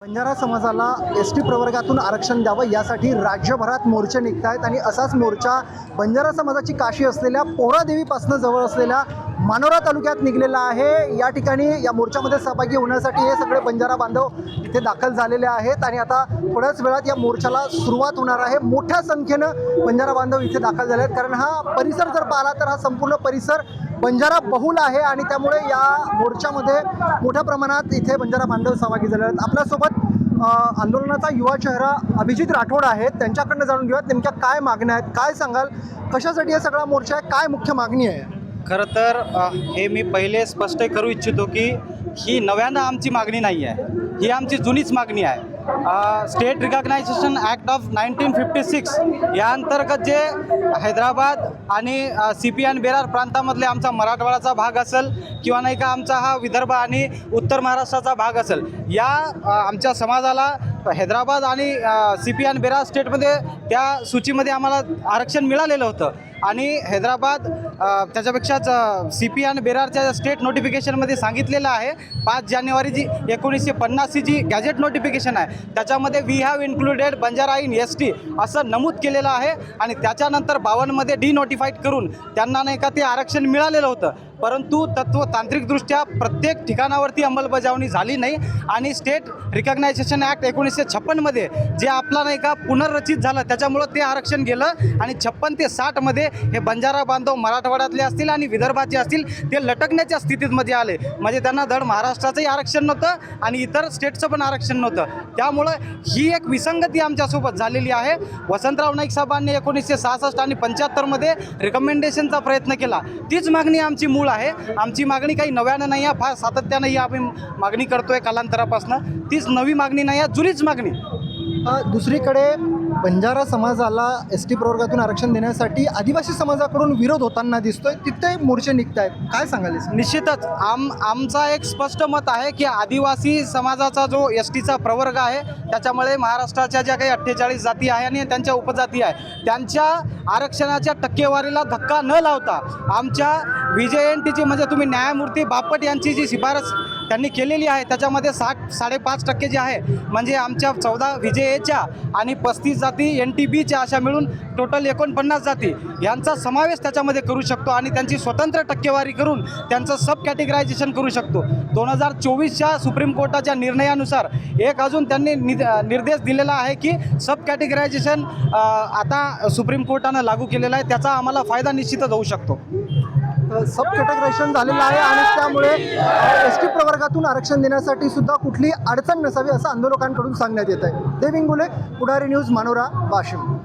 बंजारा समाजाला एस.टी प्रवर्गातून आरक्षण द्यावं यासाठी राज्यभरात मोर्चे निघत आहेत आणि असाच मोर्चा बंजारा समाजाची काशी असलेल्या पोरादेवीपासून जवळ असलेल्या मानोरा तालुक्यात निघलेला आहे। या ठिकाणी या मोर्चामध्ये सहभागी होण्यासाठी हे सगळे बंजारा बांधव इथे दाखल झालेले आहेत आणि आता थोड्याच वेळात या मोर्चाला सुरुवात होणार आहे। मोठ्या संख्येनं बंजारा बांधव इथे दाखल झाले आहेत, कारण हा परिसर जर पाहिला तर हा संपूर्ण परिसर बंजारा बहुल आहे आणि त्यामुळे या मोर्चामध्ये मोठ्या प्रमाणात इथे बंजारा बांधव सहभागी झाले आहेत। आपल्यासोबत आंदोलनाचा युवा चेहरा अभिजित राठोड आहेत, त्यांच्याकडनं जाणून घेऊयात नेमक्या काय मागण्या आहेत, काय सांगाल, कशासाठी हा सगळा मोर्चा आहे, काय मुख्य मागणी आहे? खरं तर हे मी पहिले स्पष्ट करू इच्छितो की ही नव्यानं आमची मागणी नाही आहे, ही आमची जुनीच मागणी आहे। स्टेट रिकॉग्नायझेशन ॲक्ट ऑफ 1956 या अंतर्गत जे हैदराबाद आणि CP आणि बेरार प्रांतामधले आमचा मराठवाड्याचा भाग असेल किंवा नाही का आमचा हा विदर्भ आणि उत्तर महाराष्ट्राचा भाग असेल, या आमच्या समाजाला हैदराबाद आणि CP आणि बेरार स्टेटमध्ये त्या सूचीमध्ये आम्हाला आरक्षण मिळालेलं होतं आणि हैदराबाद त्याच्यापेक्षाच CP आणि बेरारच्या स्टेट नोटिफिकेशनमध्ये सांगितलेलं आहे 5 जानेवारी जी 1950 जी गॅजेट नोटिफिकेशन आहे त्याच्यामध्ये we have included Banjara in ST असं नमूद केलेलं आहे आणि त्याच्यानंतर 52 मध्ये डिनोटिफाईड करून त्यांना नाही का ते आरक्षण मिळालेलं होतं, परंतु तांत्रिकदृष्ट्या प्रत्येक ठिकाणावरती अंमलबजावणी झाली नाही आणि स्टेट रिकॉग्नायझेशन ॲक्ट 1956 मध्ये जे आपला नाही का पुनर्रचित झालं त्याच्यामुळं ते आरक्षण गेलं आणि 56 ते 60 मध्ये हे बंजारा बांधव मराठवाड्यातले असतील आणि विदर्भाचे असतील ते लटकण्याच्या स्थितीमध्ये आले, म्हणजे त्यांना धड महाराष्ट्राचंही आरक्षण नव्हतं आणि इतर स्टेटचं पण आरक्षण नव्हतं। त्यामुळं ही एक विसंगती आमच्यासोबत झालेली आहे। वसंतराव नाईक साहेबांनी 1966 आणि 75 मध्ये रिकमेंडेशनचा प्रयत्न केला, तीच मागणी आमची मूळ आहे। आमची मागणी काही नव्यानं नाही आहे, फार सातत्यानं ही आम्ही मागणी करतोय कालांतरापासून, तीच नवी मागणी नाही आहे, जुनीच मागणी। दुसरीकडे बंजारा समाजाला ST प्रवर्गातून आरक्षण देण्यासाठी आदिवासी समाजाकडून विरोध होताना दिसतोय, तिथे मोर्चे निघत आहेत, काय सांगाल? निश्चितच आमचा एक स्पष्ट मत आहे की आदिवासी समाजाचा जो STचा प्रवर्ग आहे त्याच्यामुळे महाराष्ट्राच्या ज्या काही 48 जाती आहे आणि त्यांच्या उपजाती आहे त्यांच्या आरक्षणाच्या टक्केवारीला धक्का न लावता आमच्या VJNTची म्हणजे तुम्ही न्यायमूर्ती बापट यांची जी शिफारस त्यांनी केलेली आहे त्याच्यामध्ये 5.5% जे आहे म्हणजे आमच्या 14 VJAच्या आणि 35 जाती NTBच्या अशा मिळून टोटल 49 जाती यांचा समावेश त्याच्यामध्ये करू शकतो आणि त्यांची स्वतंत्र टक्केवारी करून त्यांचं सब कॅटेगरायझेशन करू शकतो। 2024च्या सुप्रीम कोर्टाच्या निर्णयानुसार एक अजून त्यांनी निर्देश दिलेला आहे की सब कॅटेगरायझेशन आता सुप्रीम कोर्टानं लागू केलेला आहे, त्याचा आम्हाला फायदा निश्चितच होऊ शकतो। सब कॅटेगरायझेशन झालेलं आहे आणि त्यामुळे ST प्रवर्गातून आरक्षण देण्यासाठी सुद्धा कुठली अडचण नसावी असं आंदोलकांकडून सांगण्यात येत आहे। देविंग गुले, पुढारी न्यूज, मानोरा, वाशिम।